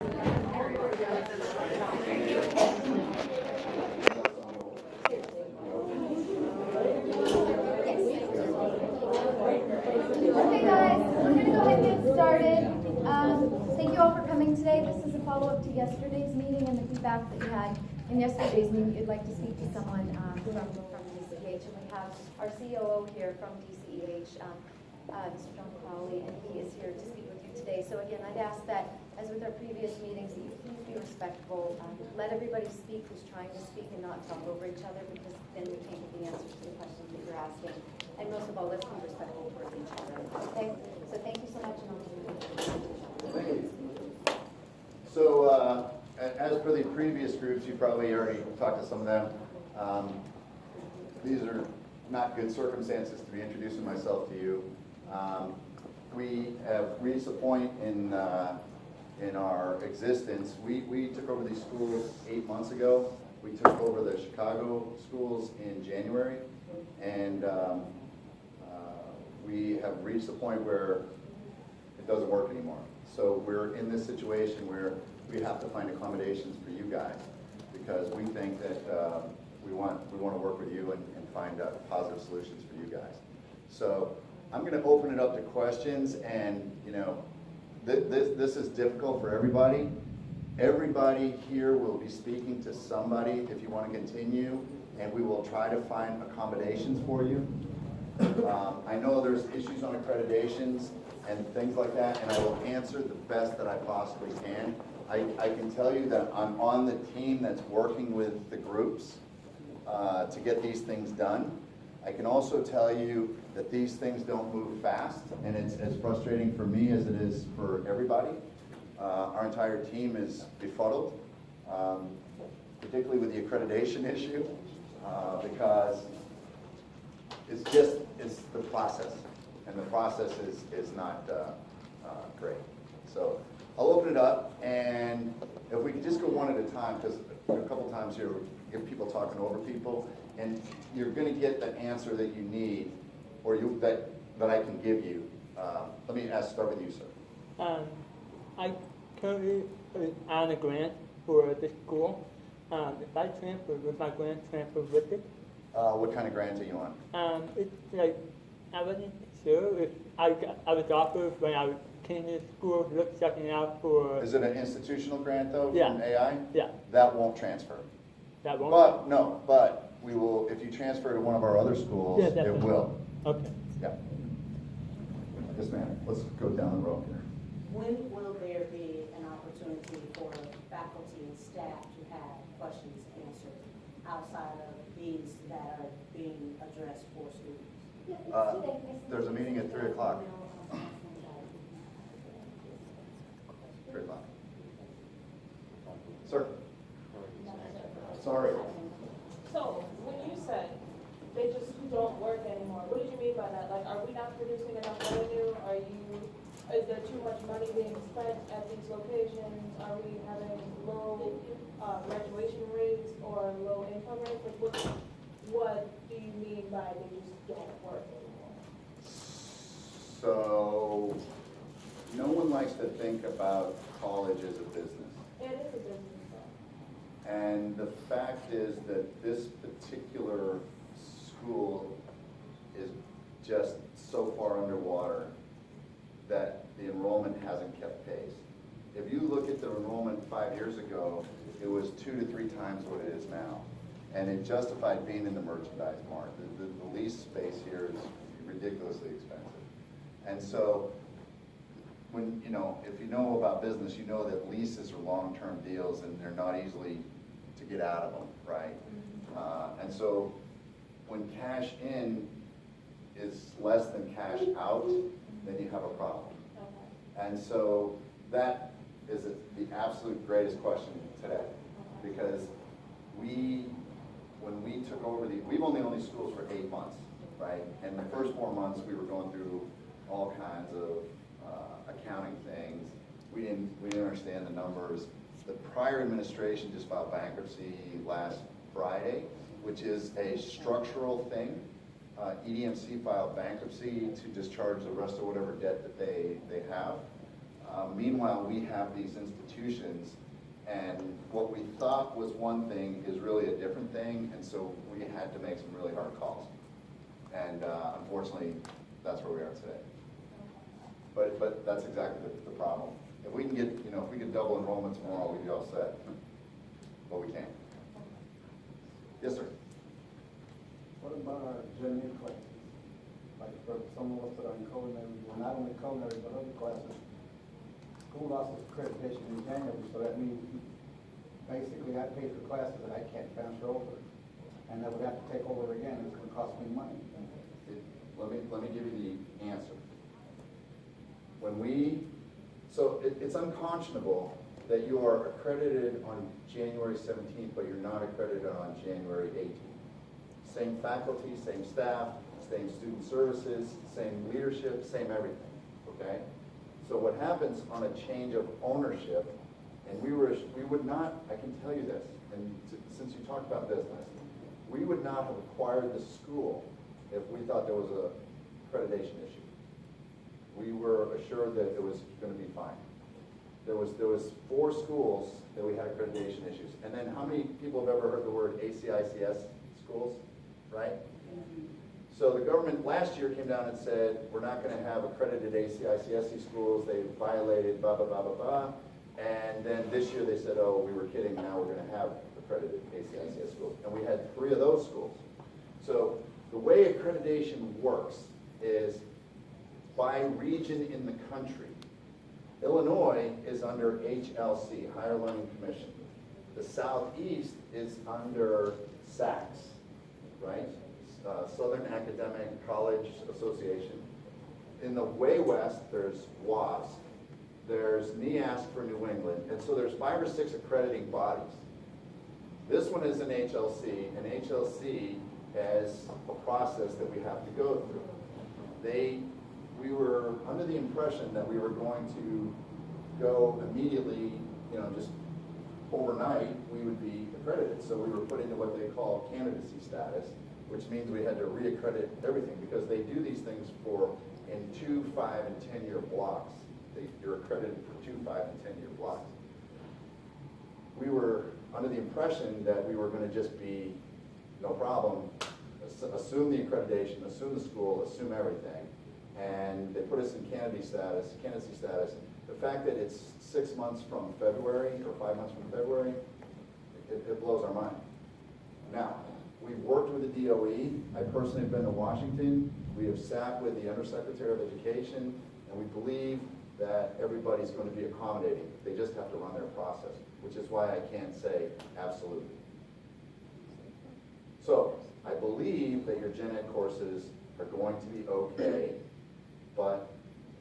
Thank you all for coming today. This is a follow-up to yesterday's meeting and the feedback that you had in yesterday's meeting. You'd like to speak to someone from DCEH, and we have our COO here from DCEH, Mr. John Crowley, and he is here to speak with you today. So again, I'd ask that, as with our previous meetings, that you please be respectful. Let everybody speak who's trying to speak and not talk over each other, because then we can't get the answers to the questions that you're asking. And most of all, let's be respectful towards each other. Okay? So thank you so much, and I'll give you the presentation. Thank you. So, as for the previous groups, you probably already talked to some of them. These are not good circumstances to be introducing myself to you. We have reached a point in our existence. We took over these schools 8 months ago. We took over the Chicago schools in January, and we have reached the point where it doesn't work anymore. So we're in this situation where we have to find accommodations for you guys, because we think that we want to work with you and find positive solutions for you guys. So I'm going to open it up to questions, and this is difficult for everybody. Everybody here will be speaking to somebody if you want to continue, and we will try to find accommodations for you. I know there's issues on accreditations and things like that, and I will answer the best that I possibly can. I can tell you that I'm on the team that's working with the groups to get these things done. I can also tell you that these things don't move fast, and it's as frustrating for me as it is for everybody. Our entire team is befuddled, particularly with the accreditation issue, because it's the process, and the process is not great. So I'll open it up, and if we can just go one at a time, because a couple times you get people talking over people, and you're going to get the answer that you need, or that I can give you. Let me start with you, sir. I currently on a grant for the school. If I transfer, would my grant transfer with it? What kind of grant are you on? It's like, I wasn't sure if I was offered when I came to school, checking out for. Is it an institutional grant though, Yeah. from AI? Yeah. That won't transfer. That won't? But we will, if you transfer to one of our other schools, Yeah, it definitely. will. Okay. Yeah. Yes, ma'am. Let's go down the road here. When will there be an opportunity for faculty and staff to have questions answered outside of these that are being addressed for students? There's a meeting at 3 o'clock. 3 o'clock. Sir. Sorry. So, when you said they just don't work anymore, what did you mean by that? Like, are we not producing enough revenue? Is there too much money being spent at these locations? Are we having low graduation rates or low income rates? Like, what do you mean by they just don't work anymore? So, no one likes to think about college as a business. It is a business, though. And the fact is that this particular school is just so far underwater that the enrollment hasn't kept pace. If you look at the enrollment 5 years ago, it was 2 to 3 times what it is now. And it justified being in the merchandise mart. The lease space here is ridiculously expensive. And so, when if you know about business, you know that leases are long-term deals and they're not easily to get out of them, right? And so, when cash in is less than cash out, then you have a problem. Okay. And so that is the absolute greatest question today, because when we took over we've only owned these schools for 8 months, right? And the first 4 months we were going through all kinds of accounting things. We didn't understand the numbers. The prior administration just filed bankruptcy last Friday, which is a structural thing. EDMC filed bankruptcy to discharge the rest of whatever debt that they have. Meanwhile, we have these institutions, and what we thought was one thing is really a different thing, and so we had to make some really hard calls. And unfortunately, that's where we are today. But that's exactly the problem. If we can get, if we could double enrollment tomorrow, we'd be all set. But we can't. Yes, sir. What about our gen ed classes? Like for some of us that are in culinary, well, not only culinary, but other classes, school lost its accreditation in January, so that means basically I pay for classes that I can't transfer over. And I would have to take over again, it's gonna cost me money. Let me give you the answer. It's unconscionable that you are accredited on January 17th, but you're not accredited on January 18th. Same faculty, same staff, same student services, same leadership, same everything, okay? So what happens on a change of ownership, and we would not, I can tell you this, and since you talked about business, we would not have acquired the school if we thought there was a accreditation issue. We were assured that it was going to be fine. There was 4 schools that we had accreditation issues. And then how many people have ever heard the word ACICS schools, right? So the government last year came down and said, we're not going to have accredited ACICS schools. They violated blah, blah, blah, blah, blah. And then this year they said, oh, we were kidding. Now we're going to have accredited ACICS schools. And we had 3 of those schools. So the way accreditation works is by region in the country. Illinois is under HLC, Higher Learning Commission. The Southeast is under SACS, right? Southern Academic College Association. In the way west, there's WASC. There's NEASC for New England. And so there's 5 or 6 accrediting bodies. This one is an HLC, and HLC has a process that we have to go through. We were under the impression that we were going to go immediately, just overnight, we would be accredited. So we were put into what they call candidacy status, which means we had to reaccredit everything because they do these things in 2, 5, and 10-year blocks. You're accredited for 2, 5, and 10-year blocks. We were under the impression that we were going to just be, no problem, assume the accreditation, assume the school, assume everything. And they put us in candidacy status. The fact that it's 6 months from February or 5 months from February, it blows our mind. Now, we've worked with the DOE. I personally have been to Washington. We have sat with the Undersecretary of Education, and we believe that everybody's going to be accommodating. They just have to run their process, which is why I can't say absolutely. So, I believe that your gen ed courses are going to be okay, but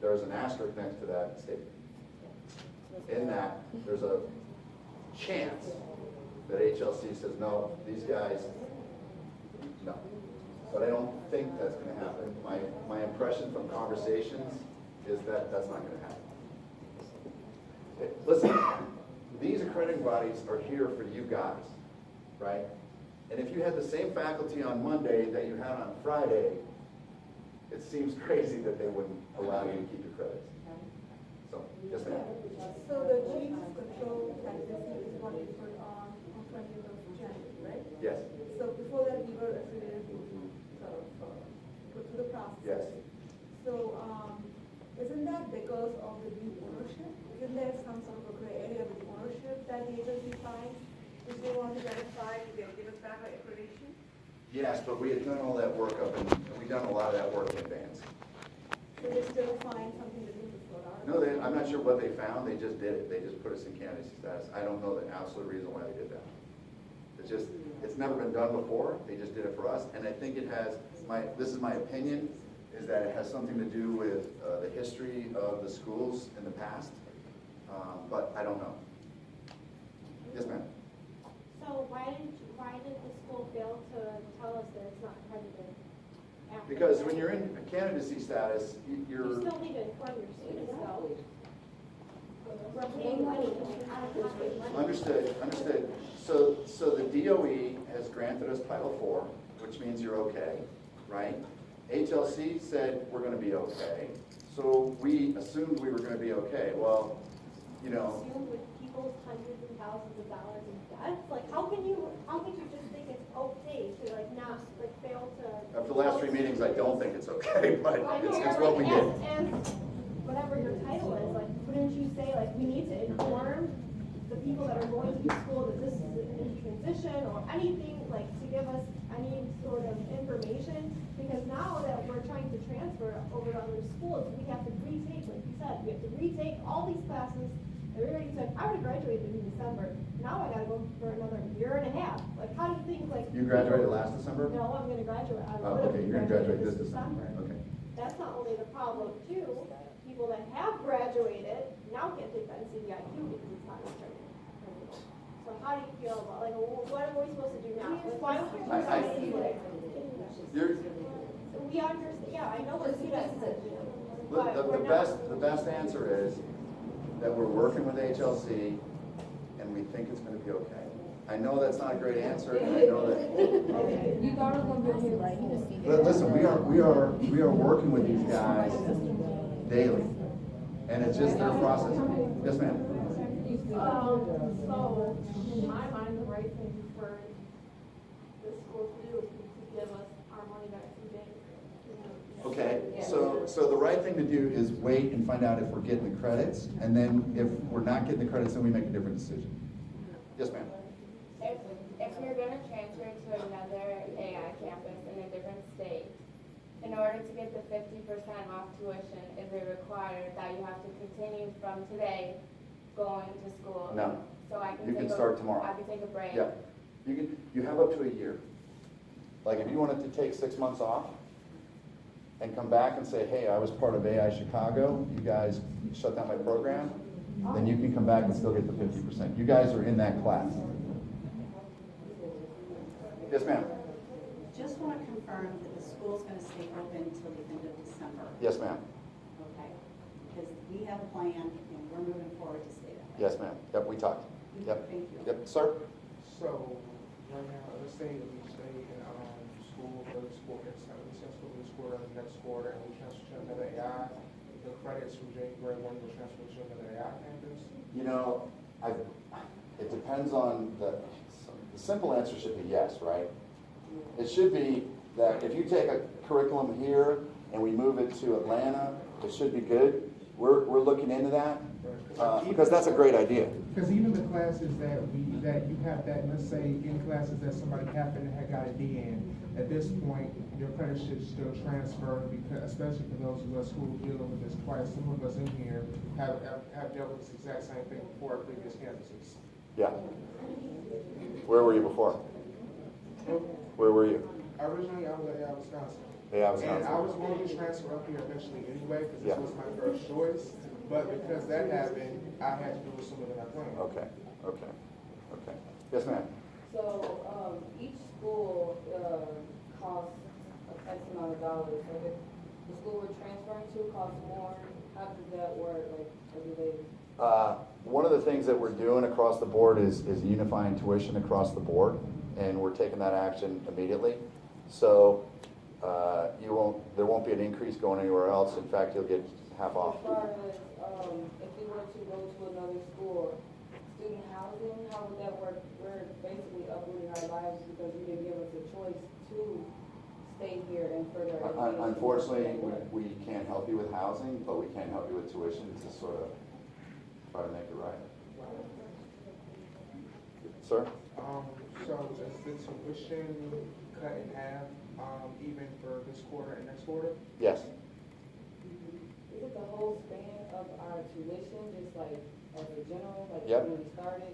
there's an asterisk next to that statement. In that, there's a chance that HLC says, no, these guys, no. But I don't think that's going to happen. My impression from conversations is that that's not going to happen. Listen, these accrediting bodies are here for you guys, right? And if you had the same faculty on Monday that you had on Friday, it seems crazy that they wouldn't allow you to keep your credits. So, yes ma'am. So the change of control mechanism is what you put on 20th of January, right? Yes. So before that, we were affiliated to sort of go through the process. Yes. So isn't that because of the new ownership? Isn't there some sort of a gray area with ownership that the agency finds? If they want to verify, they'll give us back our accreditation? Yes, but we had done all that work we've done a lot of that work in advance. So they still find something to do with our? No, I'm not sure what they found. They just did it. They just put us in candidacy status. I don't know the absolute reason why they did that. It's never been done before. They just did it for us. And I think it has, this is my opinion, is that it has something to do with the history of the schools in the past. But I don't know. Yes, ma'am. So why did the school fail to tell us that it's not accredited? after Because that? when you're in candidacy status, You you're, still need to inform your students though. We're paying money out of pocket money. understood. So the DOE has granted us Title IV, which means you're okay, right? HLC said we're gonna be okay. So we assumed we were gonna be okay. Well, you know, Assume with people's hundreds and thousands of dollars in debt, like, how can you just think it's okay to like not, like, fail to? after the last 3 meetings, I don't think it's okay, but Well, I know, it's what we like, did. as whatever your title is, like, wouldn't you say, like, we need to inform the people that are going to the school that this is in transition or anything, like, to give us any sort of information? Because now that we're trying to transfer over to other schools, we have to retake, like you said, we have to retake all these classes. Everybody said, I would have graduated in December, now I gotta go for another year and a half. Like, how do you think, like? You graduated last December? No, I'm gonna graduate. I Oh, would've okay, you're gonna graduate this December. Okay. That's not only the problem too, people that have graduated now can't take the NCDIQ because it's not restricted. So how do you feel about, like, what are we supposed to do now? Like, why don't we do something like? You're, We understand, yeah, I know we're students, the, but the we're the not. best answer is that we're working with HLC and we think it's gonna be okay. I know that's not a great answer, and I know that. You thought it was gonna be like, But listen, we are working with these guys daily, and it's just their process. Yes, ma'am. So, in my mind, the right thing for the school to do is to give us our money back in January. Okay, so the right thing to do is wait and find out if we're getting the credits, and then if we're not getting the credits, then we make a different decision. Yes, ma'am. If you're gonna transfer to another AI campus in a different state, in order to get the 50% off tuition, is it required that you have to continue from today going to school? No. So I can You take can a- start tomorrow. I can take a break? Yeah, you have up to a year. Like, if you wanted to take 6 months off and come back and say, hey, I was part of AI Chicago, you guys shut down my program, then you can come back and still get the 50%. You guys are in that class. Yes, ma'am. Just want to confirm that the school's going to stay open until the end of December. Yes, ma'am. Okay, because we have a plan and we're moving forward to stay that way. Yes, ma'am. Yep, we talked. Yep. Thank you. Yep, sir? So, right now, let's say that we stay in, school, go to school, we send school to the school in the next quarter, and we transfer to another AI, the credits from January 1 will transfer to another AI campus? You know, it depends on the simple answer should be yes, right? It should be that if you take a curriculum here and we move it to Atlanta, it should be good. We're looking into that, because that's a great idea. Because even the classes that you have that, let's say, in classes that somebody happened to have got a D in, at this point, your credit should still transfer, because, especially for those of us who are dealing with this twice, some of us in here have dealt with this exact same thing before at previous campuses. Yeah. Where were you before? Where were you? Originally, I was at Wisconsin. Yeah, I was And I not. was going to transfer up here eventually anyway, because Yeah. this was my first choice. But because that happened, I had to do it sooner than I planned. Okay. Yes, ma'am. So, each school, costs X amount of dollars, so if the school we're transferring to costs more, how does that work, like, do they? One of the things that we're doing across the board is unifying tuition across the board, and we're taking that action immediately. So there won't be an increase going anywhere else. In fact, you'll get half off. As far as, if we were to go to another school, student housing, how would that work? We're basically uprooting our lives because you didn't give us a choice to stay here and further our education. Unfortunately, we can't help you with housing, but we can help you with tuition to sort of try to make it right. Sir? So is the tuition cut in half, even for this quarter and next quarter? Yes. Is it the whole span of our tuition, just like as a general, like Yep. when we started?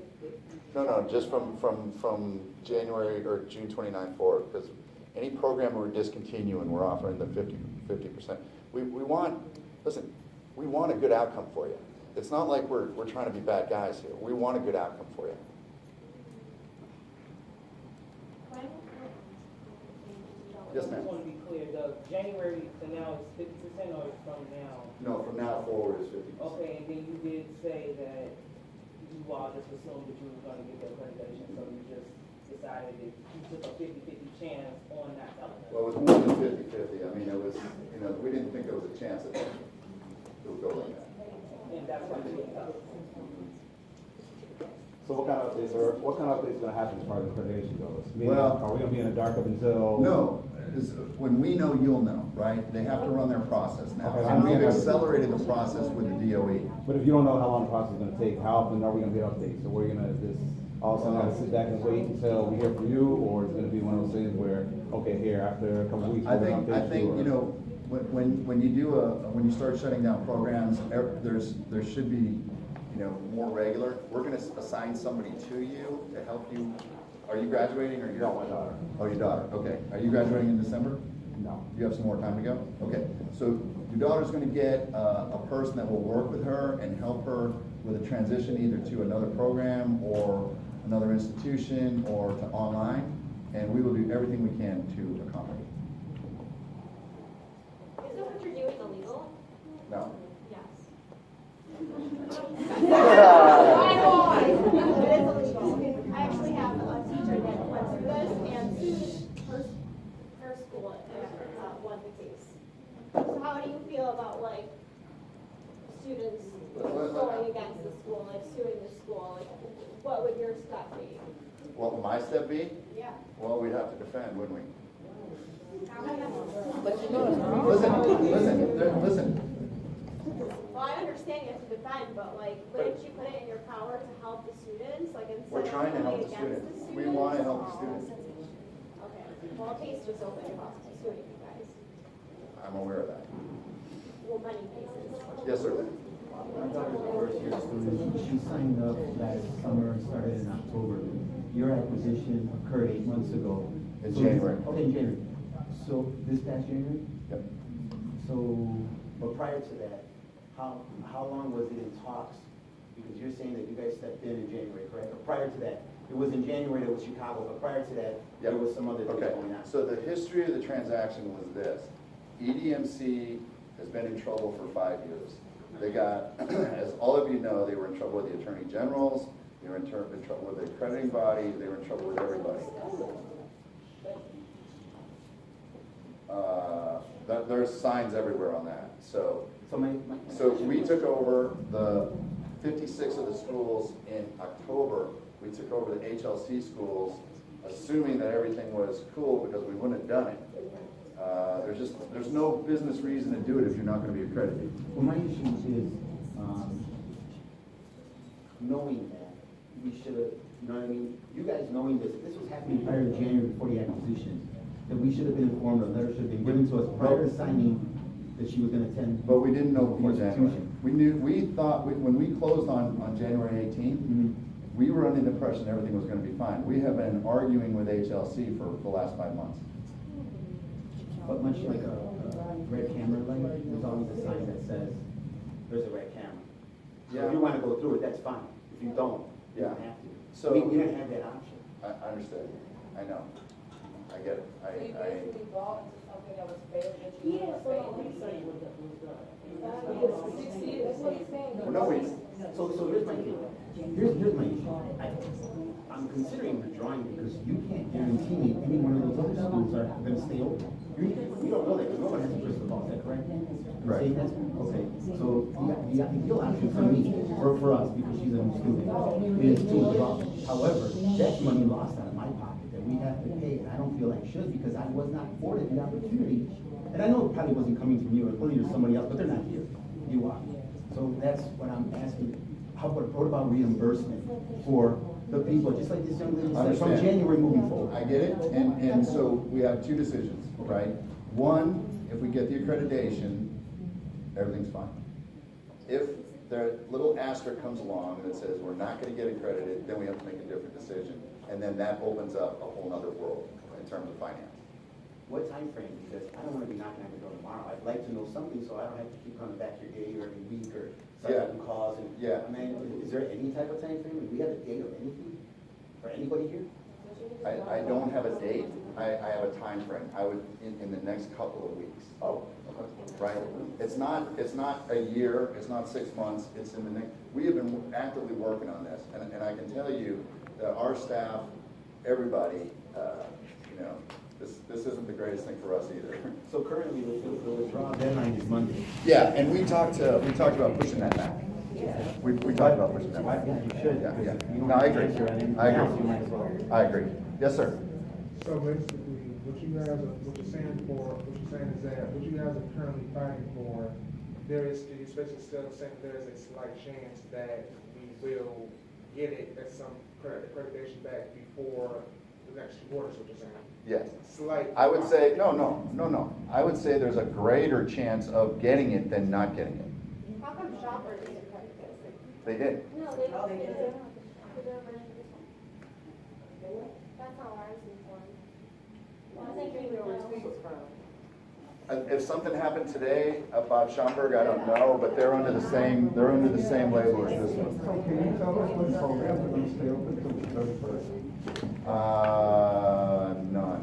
No, just from January or June 29 forward, because any program we're discontinuing, we're offering the 50%. We want a good outcome for you. It's not like we're trying to be bad guys here. We want a good outcome for you. Yes, I ma'am. just want to be clear, the January to now is 50% or from now? No, from now forward is 50%. Okay, and then you did say that you all just assumed that you were going to get the accreditation, so you just decided that you took a 50-50 chance on not telling us. Well, it was more than 50-50. I mean, it was, we didn't think there was a chance at that. building that. And that's what we need. So what kind of updates gonna happen as far as accreditation goes? Meaning, Well- are we gonna be in the dark up until? No, because when we know, you'll know, right? They have to run their process now. Okay. And we've accelerated the process with the DOE. But if you don't know how long the process is gonna take, how often are we gonna get updates? So we're gonna just, all of a sudden, gotta sit back and wait until we hear from you, or it's gonna be one of those things where, okay, here, after a couple of weeks, I we're gonna think, update you? you know, when you do when you start shutting down programs, there should be, you know, more regular. We're gonna assign somebody to you to help you. Are you graduating or you're? No, my daughter. Oh, your daughter, okay. Are you graduating in December? No. You have some more time to go? Okay, so your daughter's gonna get a person that will work with her and help her with a transition either to another program or another institution or to online, and we will do everything we can to accommodate. Isn't what you're doing illegal? No. Yes. It is illegal. I actually have a teacher that went through this and sued her school and won the case. So how do you feel about like students going against the school, like suing the school? Like, what would your step be? What would my step be? Yeah. Well, we'd have to defend, wouldn't we? Well, Listen. I understand you have to defend, but like, wouldn't you put it in your power to help the students, like instead We're of trying to help going the against students. the We students? want to help the students. Okay, well, a case just opened about suing you guys. I'm aware of that. Well, many cases. Yes, sir. My daughter's a first-year student. She signed up last summer and started in October. Your acquisition occurred 8 months ago. In So- January. Okay, in January. So this past January? Yep. So, but prior to that, how long was it in talks? Because you're saying that you guys stepped in January, correct? Or prior to that, it was in January that was Chicago, but prior to that, there was some other things Okay, going on. so the history of the transaction was this. EDMC has been in trouble for 5 years. They got, as all of you know, they were in trouble with the attorney generals, they were in trouble with the accrediting body, they were in trouble with everybody. There's signs everywhere on that, so. So we took over the 56 of the schools in October. We took over the HLC schools, assuming that everything was cool because we wouldn't have done it. There's no business reason to do it if you're not going to be accredited. Well, my issue is, knowing that, we should have, you know what I mean? You guys knowing this was happening prior to January before the acquisition, that we should have been informed, a letter should have been given to us prior to signing that she was gonna attend. But we didn't know before the January. institution. We thought, when we closed on January 18th, we were under the impression everything was going to be fine. We have been arguing with HLC for the last 5 months. But much like a red camera light, there's always a sign that says, there's a red camera. So Yeah. if you wanna go through it, that's fine. If you don't, you Yeah. don't have to. So- We didn't have that option. I understand. I know. I get it. You basically bought into something that was failed, that you Yeah, were so failed. research. That's what he's saying. Well, no, So here's my thing. Here's my issue. I'm considering withdrawing because you can't guarantee me any one of those other schools are gonna stay open. You don't know that, because no one has a crystal ball, is that correct? Right. Saying that? Okay, so the ideal option for me, or for us, because she's a new student, is to withdraw. However, that's money lost out of my pocket that we have to pay, and I don't feel I should because I was not afforded the opportunity. And I know it probably wasn't coming from you, it was probably from somebody else, but they're not here. You are. So that's what I'm asking. What about reimbursement for the people, just like this young lady said, from Understand. January moving forward? I get it, and so we have two decisions, right? One, if we get the accreditation, everything's fine. If the little asterisk comes along that says we're not gonna get accredited, then we have to make a different decision. And then that opens up a whole nother world in terms of finance. What time frame? Because I don't wanna be knocking on the door tomorrow. I'd like to know something so I don't have to keep coming back here day or every week or Yeah. setting calls and. Yeah. I mean, is there any type of time frame? Do we have a date of anything for anybody here? I don't have a date, I have a time frame. I would, in the next couple of weeks. Oh, Right? It's not a year, it's not 6 months, it's in the next, we have been actively working on this. And I can tell you that our staff, everybody, This isn't the greatest thing for us either. So currently, the withdrawal deadline is Monday. Yeah, and we talked about pushing that back. We talked about pushing that back. Yeah, you should. Yeah, yeah. because you don't No, I agree. answer anything I agree. else, you might as well. I agree. Yes, sir. So basically, what you saying is that what you guys are currently fighting for, there is, especially still saying there is a slight chance that we will get it at some accreditation back before the next quarter, is what you're saying? Yes. Slight. I would say, no. I would say there's a greater chance of getting it than not getting it. How come shoppers is accredited? They did. No, they don't. They did. That's how I was informed. Well, I think we were If something happened today about Schaumburg, I don't know, but they're under the same label as this one. So can you tell us what programs are gonna stay open till the 31st? None.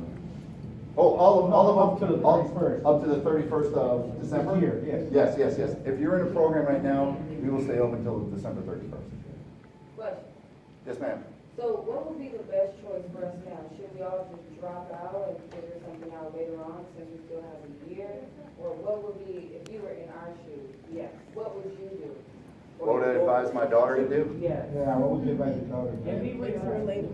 Oh, all of them? Up to the 31st. Up to the 31st of December? This year, yes. Yes. If you're in a program right now, we will stay open until December 31st. Question. Yes, ma'am. So what would be the best choice for us now? Should we all just drop out and figure something out later on since we still have a year? Or what would be, if you were in our shoes, Yes. what would you do? What would I advise my daughter to do? Yes. Yeah, what would you advise your daughter? And be real.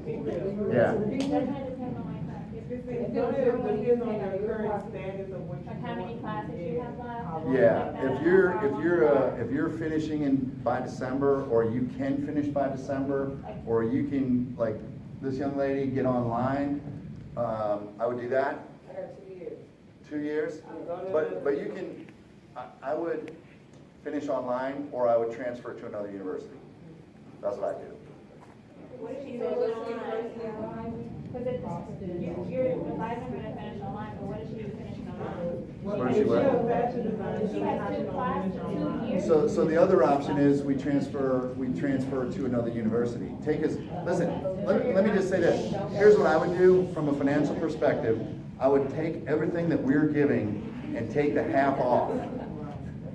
Be real. Yeah. It's gonna depend on your current status of what you Like how many want. classes you have left? Yeah, if you're finishing in by December, or you can finish by December, or you can, like this young lady, get online, I would do that. I got 2 years. 2 years, I'm gonna- but you can, I would finish online, or I would transfer to another university. That's what I do. What if she So goes what's the online? university online? Because you're advising her to finish online, but what if she's finishing online? Where is she If at? a fashion designer, She has 2 classes, 2 years. So the other option is we transfer to another university. Listen, let me just say this. Here's what I would do from a financial perspective. I would take everything that we're giving and take the half off.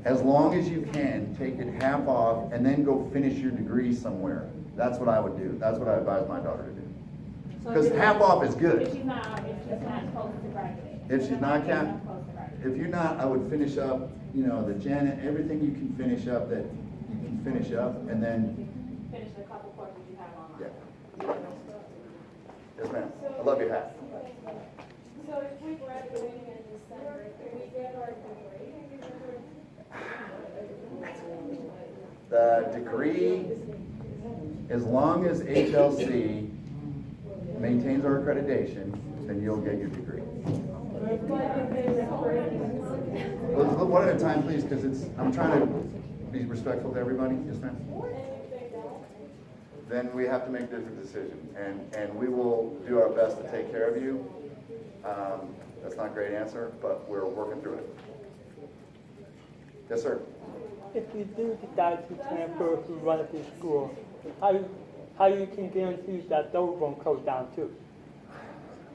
As long as you can, take it half off and then go finish your degree somewhere. That's what I would do. That's what I advise my daughter to do. Because half off is If good. she's not supposed to graduate. If she's not supposed cap, to graduate. if you're not, I would finish up, the Janet, everything you can finish up that you can finish up, and then, Finish the couple courses you have online. yeah. Yes, ma'am. I love your hat. So if we graduating in December, can we get our degree? The degree, as long as HLC maintains our accreditation, then you'll get your degree. One at a time, please, because I'm trying to be respectful to everybody. Yes, ma'am? Then we have to make a different decision, and we will do our best to take care of you. That's not a great answer, but we're working through it. Yes, sir? If you do decide to transfer to one of these schools, how you can guarantee that those won't close down too?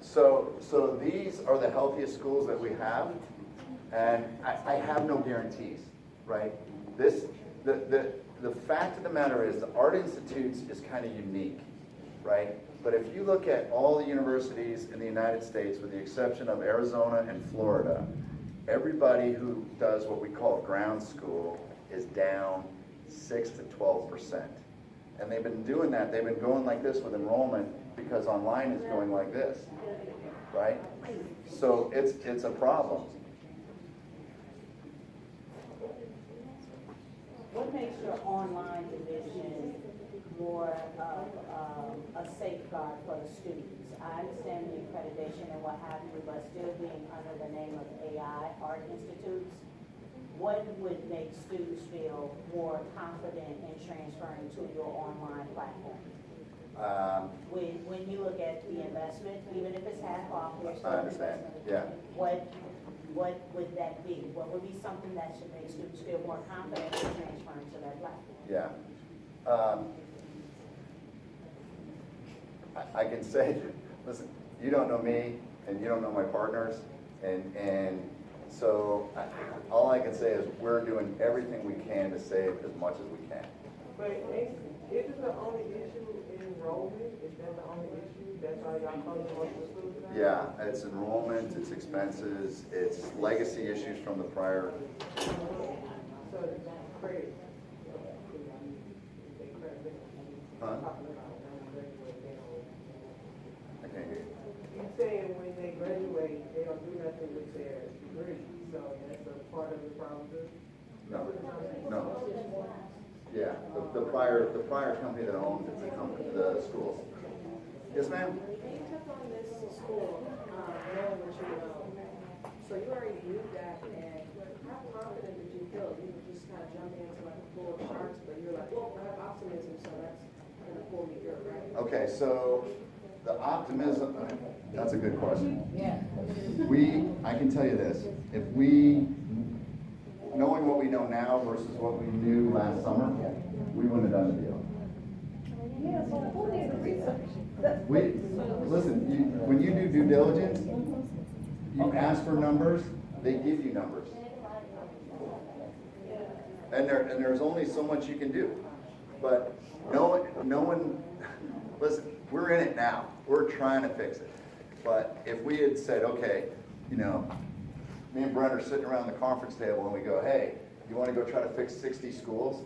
So these are the healthiest schools that we have, and I have no guarantees, right? The fact of the matter is, the Art Institutes is kind of unique, right? But if you look at all the universities in the United States, with the exception of Arizona and Florida, everybody who does what we call ground school is down 6 to 12%. And they've been doing that, they've been going like this with enrollment because online is going like this, right? So it's a problem. What makes your online division more of a safeguard for the students? I understand the accreditation and what have you, but still being under the name of AI Art Institutes, what would make students feel more confident in transferring to your online platform? When you look at the investment, even if it's half off, there's still I understand, yeah. What would that be? What would be something that should make students feel more confident in transferring to that platform? Yeah. I can say, listen, you don't know me, and you don't know my partners, and so all I can say is we're doing everything we can to save as much as we can. But isn't the only issue enrollment? Is that the only issue? That's why y'all closing most of the schools down? Yeah, it's enrollment, it's expenses, it's legacy issues from the prior. So the credit. Huh? I can't hear you. You saying when they graduate, they don't do nothing with their degree, so that's a part of the problem too? No, no. Yeah, the prior company that owned the schools. Yes, ma'am? Can you touch on this school, knowing what you know? So you already knew that, and how confident did you feel? You were just kind of jumping into like a pool of sharks, but you're like, well, I have optimism, so that's gonna pull me through, right? Okay, so the optimism, that's a good question. Yeah. I can tell you this, if we, knowing what we know now versus what we knew last summer, we wouldn't have done the deal. Yeah, so who needs the research? Listen, when you do due diligence, you ask for numbers, they give you numbers. And there's only so much you can do. But no one, listen, we're in it now. We're trying to fix it. But if we had said, okay, me and Brent are sitting around the conference table and we go, hey, you want to go try to fix 60 schools?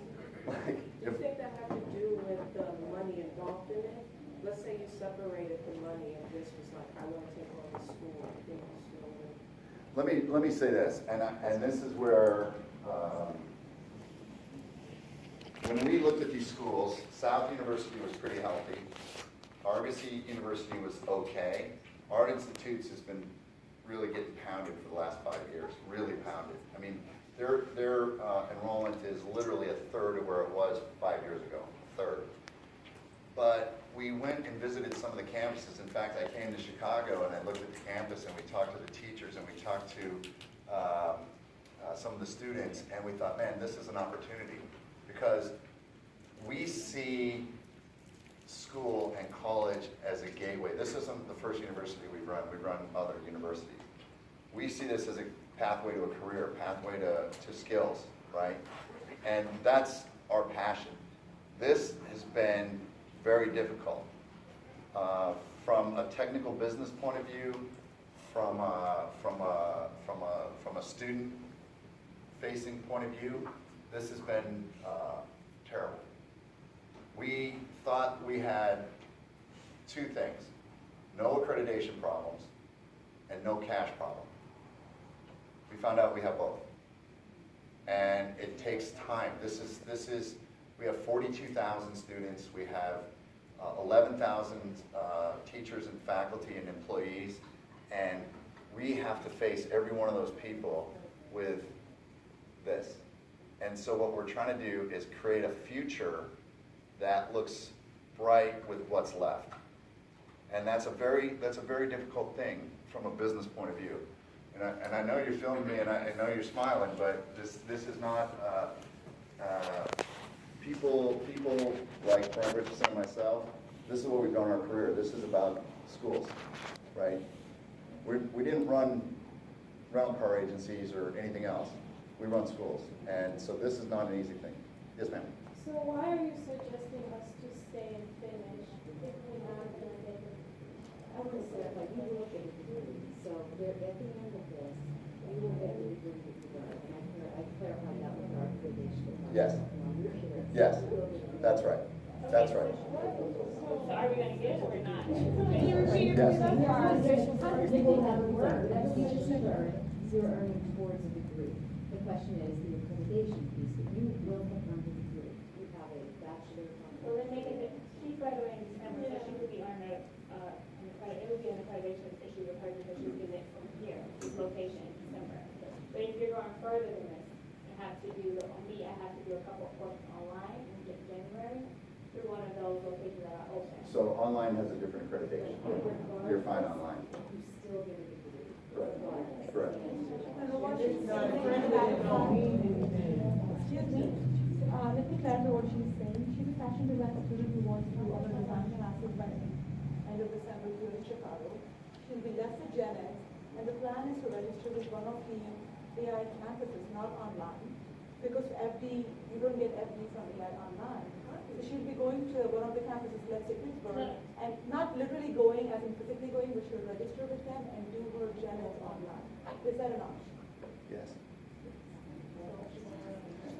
Like, Do you think that had to do with the money involved in it? Let's say you separated the money and this was like, I want to take on the school, I think the school would. let me say this, and this is where, when we looked at these schools, South University was pretty healthy. Argosy University was okay. Art Institutes has been really getting pounded for the last 5 years, really pounded. I mean, their enrollment is literally a third of where it was 5 years ago, a third. But we went and visited some of the campuses. In fact, I came to Chicago and I looked at the campus and we talked to the teachers and we talked to some of the students, and we thought, man, this is an opportunity, because we see school and college as a gateway. This isn't the first university we've run other universities. We see this as a pathway to a career, pathway to skills, right? And that's our passion. This has been very difficult. From a technical business point of view, from a student-facing point of view, this has been terrible. We thought we had two things: no accreditation problems and no cash problem. We found out we have both. And it takes time. We have 42,000 students. We have 11,000 teachers and faculty and employees. And we have to face every one of those people with this. And so what we're trying to do is create a future that looks bright with what's left. And that's a very difficult thing from a business point of view. And I know you're filming me, and I know you're smiling, but this is not people like Brian Richardson and myself. This is what we've done in our career. This is about schools, right? We didn't run rental car agencies or anything else. We run schools, and so this is not an easy thing. Yes, ma'am. So why are you suggesting us to stay and finish if we're not going to get it? I would say, like, you look at the degree, so there, at the end of this, you will get the degree that you learned, and I clarified that with our accreditation. Yes. Yes, that's right. That's right. So are we gonna get it or not? Can you repeat it? Yes. People have learned, that's what you just learned, you're earning towards a degree. The question is the accreditation piece, that you will have earned a degree. You have a bachelor. Well, then make it, she's graduating in December, so she would be on it would be an accreditation issue with her because she's getting it from here, this location in December. But if you're going further than this, I have to do a couple of courses online in January through one of those locations that are open. So online has a different accreditation. You're fine online. You still get a degree. Correct. Excuse me, let me clarify what she's saying. She's a fashion design student who wants to do other design classes by end of December here in Chicago. She'll be left with Gen X, and the plan is to register with one of the AI campuses, not online, because FD, you don't get FD from AI online. So she'll be going to one of the campuses, let's say Pittsburgh, and not literally going as in physically going, but she'll register with them and do her gen ed online. Is that an option? Yes.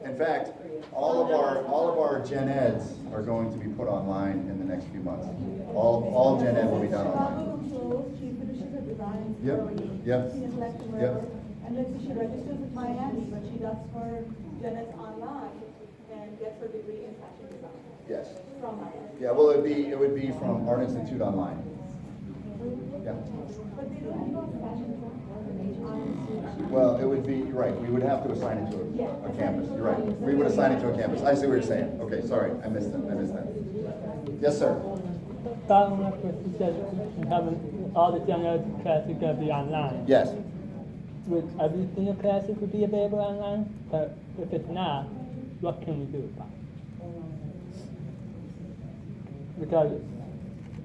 In fact, all of our gen eds are going to be put online in the next few months. All gen ed will be done online. She finishes her design. Yep, yep, She selects yep. wherever, and let's say she registers with Miami, but she does her gen ed online and gets her degree in fashion design. Yes. From Miami. Yeah, well, it would be from Art Institute Online. Yeah. But they don't do fashion design. Well, it would be, you're right, we would have to assign it to a campus, you're right. We would assign it to a campus. I see what you're saying. Okay, sorry, I missed that. Yes, sir. Following up what you said, having all the general classes gonna be online. Yes. Would every single classes would be available online? But if it's not, what can we do about it? Because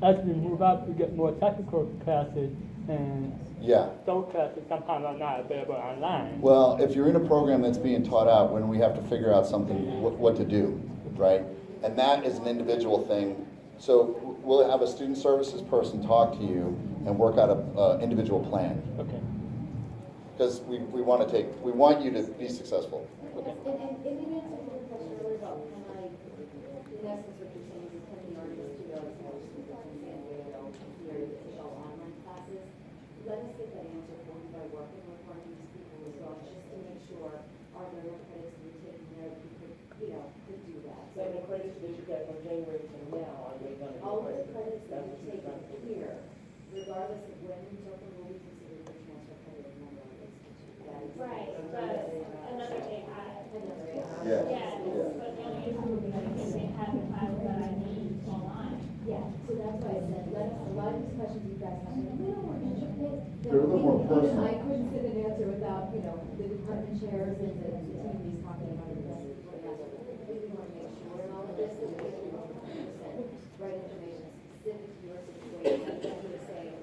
as we move up, we get more technical classes, and Yeah. those classes sometimes are not available online. Well, if you're in a program that's being taught out, when we have to figure out something, what to do, right? And that is an individual thing. So we'll have a student services person talk to you and work out a individual plan. Okay. Because we want you to be successful. And in answer to your question earlier about can I, in essence, what you're saying is can the artists do those more students in San Diego here to show online classes? Let us get that answer for you by working with one of these people as well, just to make sure are there enough credits to be taken there that you could do that. So the credits that you got from January to now, are they gonna be? All of the credits that That's you what take you're trying to do. here, regardless of when you took them, will be considered for transfer credit in one institute. That is Right, but another AI. another area. Yeah. Yes, but the only issue would be like if they have the files that I need online. Yeah, so that's why I said, let us, a lot of these questions you guys have, a little more intricate. They're a little more personal. I couldn't sit and answer without, the department chairs and the teams talking about it. We want to make sure in all of this that we're getting 100% right information specific to your situation, and then we say,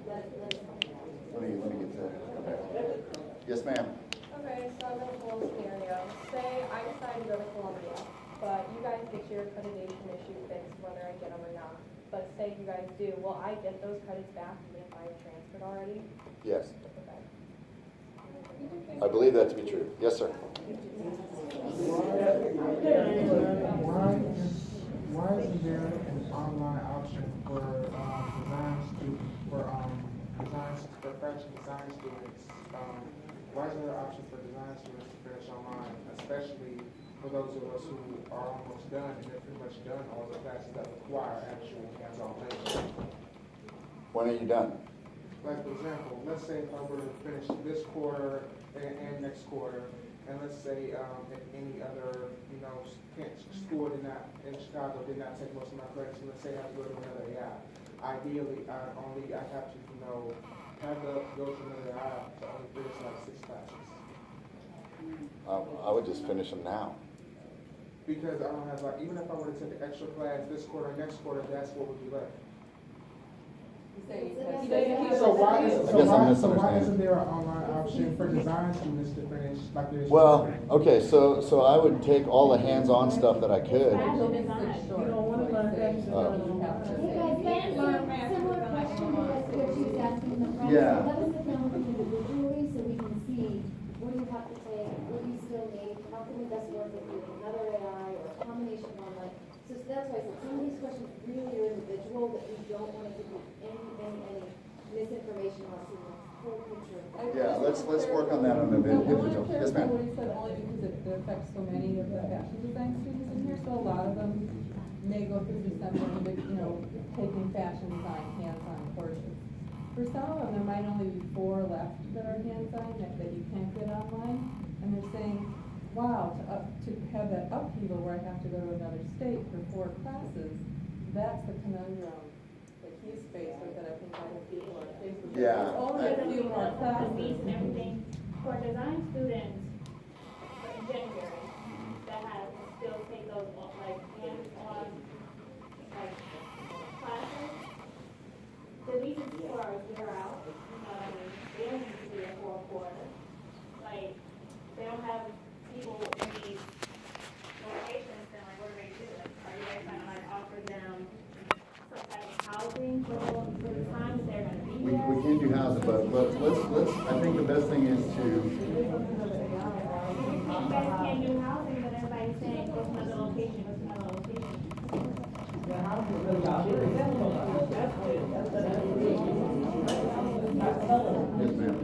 let us help you out. Let me get to that. Yes, ma'am. Okay, so I'm in a whole scenario. Say I decide to go to Columbia, but you guys get your accreditation issue fixed whether I get them or not. But say you guys do, will I get those credits back even if I have transferred already? Yes. Okay. I believe that to be true. Yes, sir. Why isn't there an online option for fashion design students? Why isn't there an option for design students to finish online, especially for those of us who are almost done and they're pretty much done all the classes that require actual hands-on labor? When are you done? Like, for example, let's say if I were to finish this quarter and next quarter, and let's say if any other, school in Chicago did not take most of my credits, and let's say I have to go to another AI. Ideally, I'd have to, go to another AI to only finish like 6 classes. I would just finish them now. Because I don't have, even if I were to take an extra class this quarter, next quarter, that's what would be left. So why isn't there an online option for design students to finish like there's? Well, okay, so I would take all the hands-on stuff that I could. Similar question to what she's asking the friends. Yeah. Let us sit down with them individually so we can see what do you have to take, what do you still need, how can we best work with you, another AI or a combination of online. So that's why I said some of these questions really are individual, that we don't want to give you any misinformation unless we want the full picture. Yeah, let's work on that on the individual. Yes, ma'am. What he said, only because it affects so many of the fashion design students in here, so a lot of them may go through December, taking fashion design hands-on courses. For some of them, there might only be 4 left that are hands-on that you can't get online, and they're saying, wow, to have that upheaval where I have to go to another state for 4 classes, that's the conundrum that he's faced with, that I think other people are faced with. Yeah. There's only a few more The classes. fees and everything for design students in January that have still take those like hands-on like classes. The reason for a year out, you know what I mean? They don't need to be a 4 quarter. Like, they don't have people in these housing for the time that they're gonna be We there? can do housing, but let's, I think the best thing is to, You guys can't do housing, but everybody's saying go to another location, go to another location. yes, ma'am.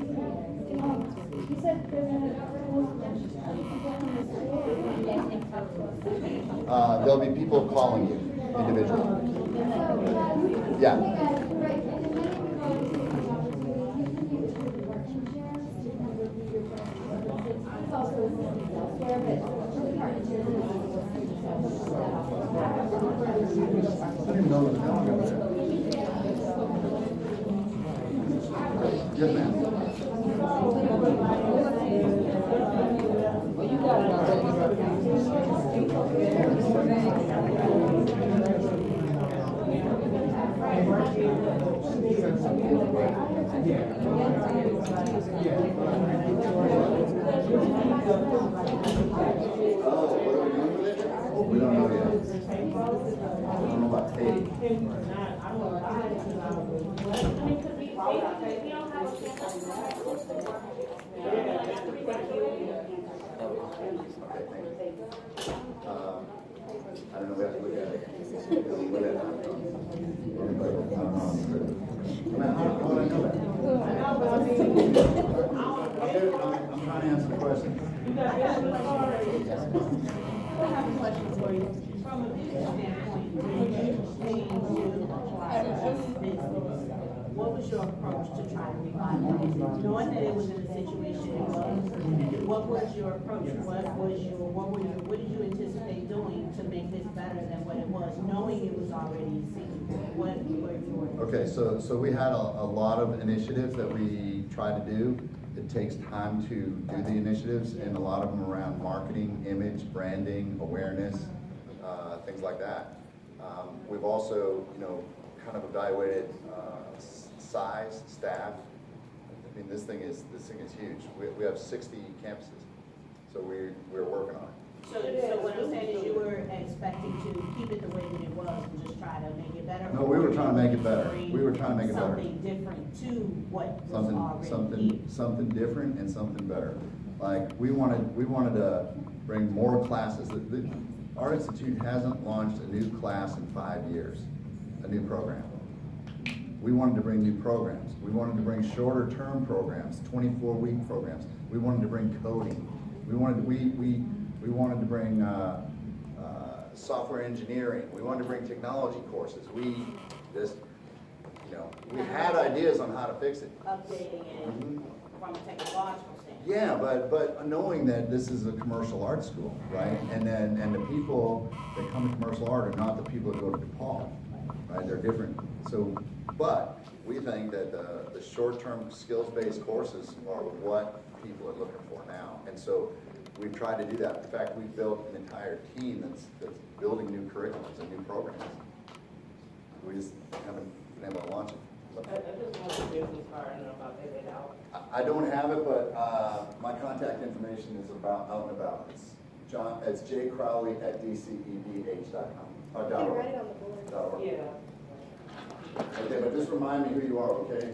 You said there's people from the school. There'll be people calling you individually. Yeah. Yes, ma'am. We don't know yet. I don't know about Katie. I don't know, we have to look at it. Look at it. I'm trying to answer the question. I have a question for you. From a business standpoint, when you came to apply for this business, what was your approach to try to revitalize it? Knowing that it was in the situation it was, what was your approach? What did you anticipate doing to make this better than what it was, knowing it was already seen? What were your? Okay, so we had a lot of initiatives that we tried to do. It takes time to do the initiatives, and a lot of them around marketing, image, branding, awareness, things like that. We've also, kind of evaluated size, staff. I mean, this thing is huge. We have 60 campuses, so we're working on it. So what I'm saying is you were expecting to keep it the way that it was and just try to make it better? No, we were trying to make it better. We were trying to make it better. Something different to what was already here. Something different and something better. Like, we wanted to bring more classes. Our institute hasn't launched a new class in 5 years, a new program. We wanted to bring new programs. We wanted to bring shorter term programs, 24-week programs. We wanted to bring coding. We wanted to bring software engineering. We wanted to bring technology courses. We just, we had ideas on how to fix it. Updating it from a technological standpoint. Yeah, but knowing that this is a commercial art school, right? And the people that come to commercial art are not the people that go to DePaul, right? They're different. So, but we think that the short-term skills-based courses are what people are looking for now. And so we've tried to do that. In fact, we've built an entire team that's building new curriculums and new programs. We just haven't been able to launch it. I just want the business card and I'll take it out. I don't have it, but my contact information is out and about. It's jcrowley@dcebh.com. You can write it on the board. Yeah. Okay, but just remind me who you are, okay?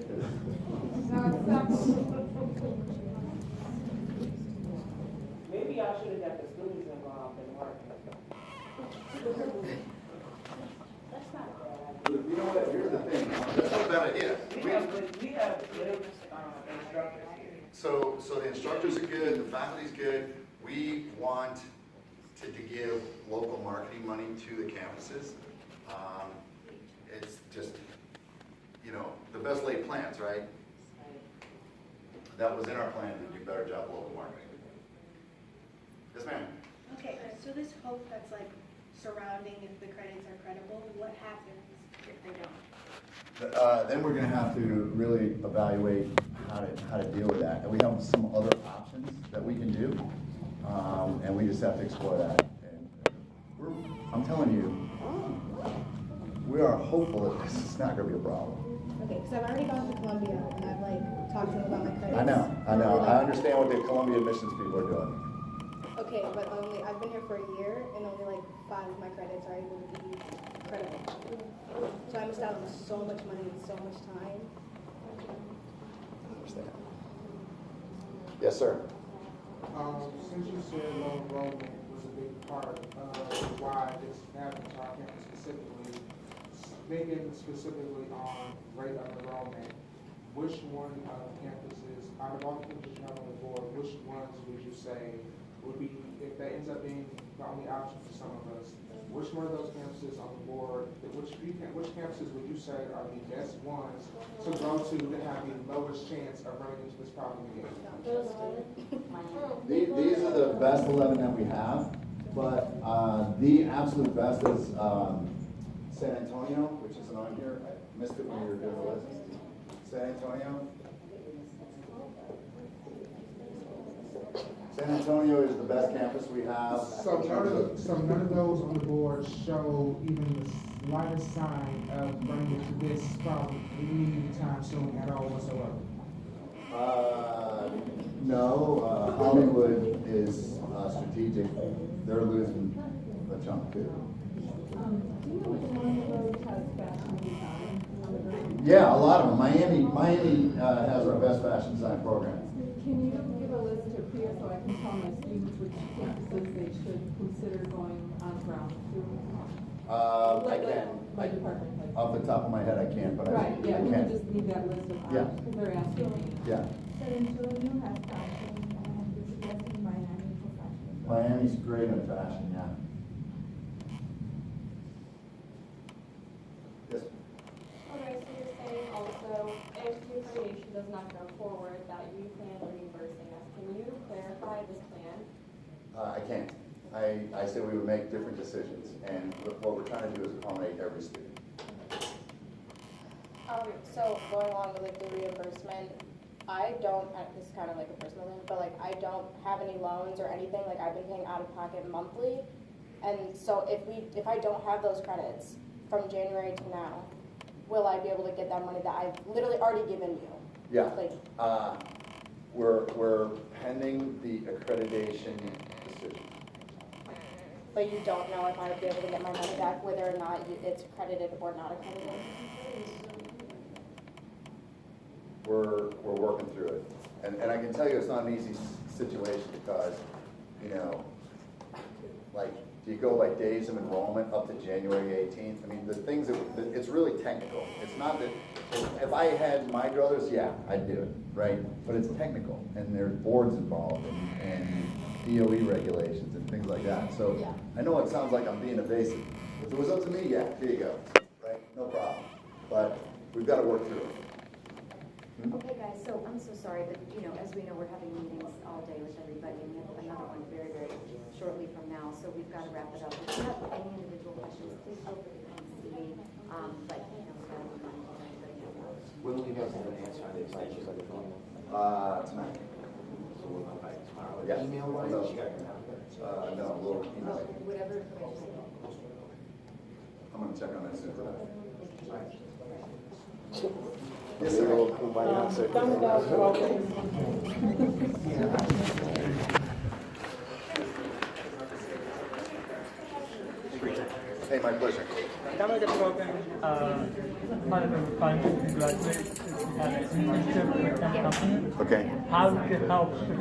Maybe I should have got the students involved in work. That's not bad. You know what, here's the thing, that's not a bad idea. We have good instructors here. So the instructors are good, the faculty's good. We want to give local marketing money to the campuses. It's just, the best laid plans, right? That was in our plan to do a better job of local marketing. Yes, ma'am? Okay, so this hope that's like surrounding if the credits are credible, what happens if they don't? Then we're going to have to really evaluate how to deal with that. And we have some other options that we can do, and we just have to explore that. And I'm telling you, we are hopeful that this is not going to be a problem. Okay, because I've already gone to Columbia and I've talked to them about my credits. I know. I understand what the Columbia admissions people are doing. Okay, but I've been here for a year and only 5 of my credits are able to be credible. So I'm missed out on so much money and so much time. I understand. Yes, sir. Since you said low enrollment was a big part of why this happened to our campus specifically, speaking specifically on rate of enrollment, which one of campuses, out of all the campuses you have on the board, which ones would you say would be, if that ends up being the only option for some of us, which one of those campuses on the board, which campuses would you say are the best ones to go to have the lowest chance of running into this problem again? These are the best 11 that we have, but the absolute best is San Antonio, which isn't on here. I missed it when you were doing the list. San Antonio. San Antonio is the best campus we have. So none of those on the board show even the slightest sign of running into this problem anytime soon at all whatsoever. No, Hollywood is strategic. They're losing a chunk too. Do you know which one of those has fashion design on the group? Yeah, a lot of them. Miami has our best fashion design program. Can you give a list of here so I can tell my students which campuses they should consider going on ground to? Again, My department head. off the top of my head, I can't, but Right, yeah, I we can. just need that list of, Yeah. because they're asking me. Yeah, San Antonio has fashion, and they're suggesting Miami for fashion. Miami's great at fashion, yeah. Yes. Okay, so you're saying also, if the accreditation does not go forward, that you plan on reimbursing us. Can you clarify this plan? I can't. I said we would make different decisions, and what we're trying to do is accommodate every student. So going along with like the reimbursement, I don't, this is kind of like a personal thing, but like I don't have any loans or anything, like I've been paying out of pocket monthly. And so if I don't have those credits from January to now, will I be able to get that money that I've literally already given you? Yeah. Like, We're pending the accreditation decision. but you don't know if I would be able to get my money back, whether or not it's accredited or not accredited? We're working through it. And I can tell you it's not an easy situation because, you know, like, do you go by days of enrollment up to January 18th? I mean, the things it's really technical. It's not that, if I had my druthers, yeah, I'd do it, right? But it's technical, and there's boards involved, and DOE regulations, and things like that. So Yeah. I know it sounds like I'm being evasive. If it was up to me, yeah, here you go, right? No problem. But we've got to work through it. Okay, guys, so I'm so sorry, but, you know, as we know, we're having meetings all day with everybody, and we have another one very, very shortly from now, so we've got to wrap it up. If you have any individual questions, please feel free to come see me, but, you know, I don't mind if anybody has. When will you guys have an answer on the extensions of the phone? Tonight. So we'll come back tomorrow. Yeah. Email wise, No. check it out. No, we'll email you. Whatever information. I'm gonna check on that soon. Yes, sir. Hey, my pleasure. Some of the programs, part of the requirement to graduate is internship with some company. Okay. How does it help if the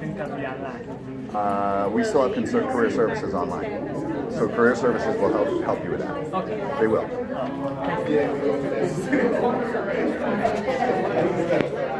thing can be online? We still have career services online. So career services will help you with that. Okay. They will. Thank you.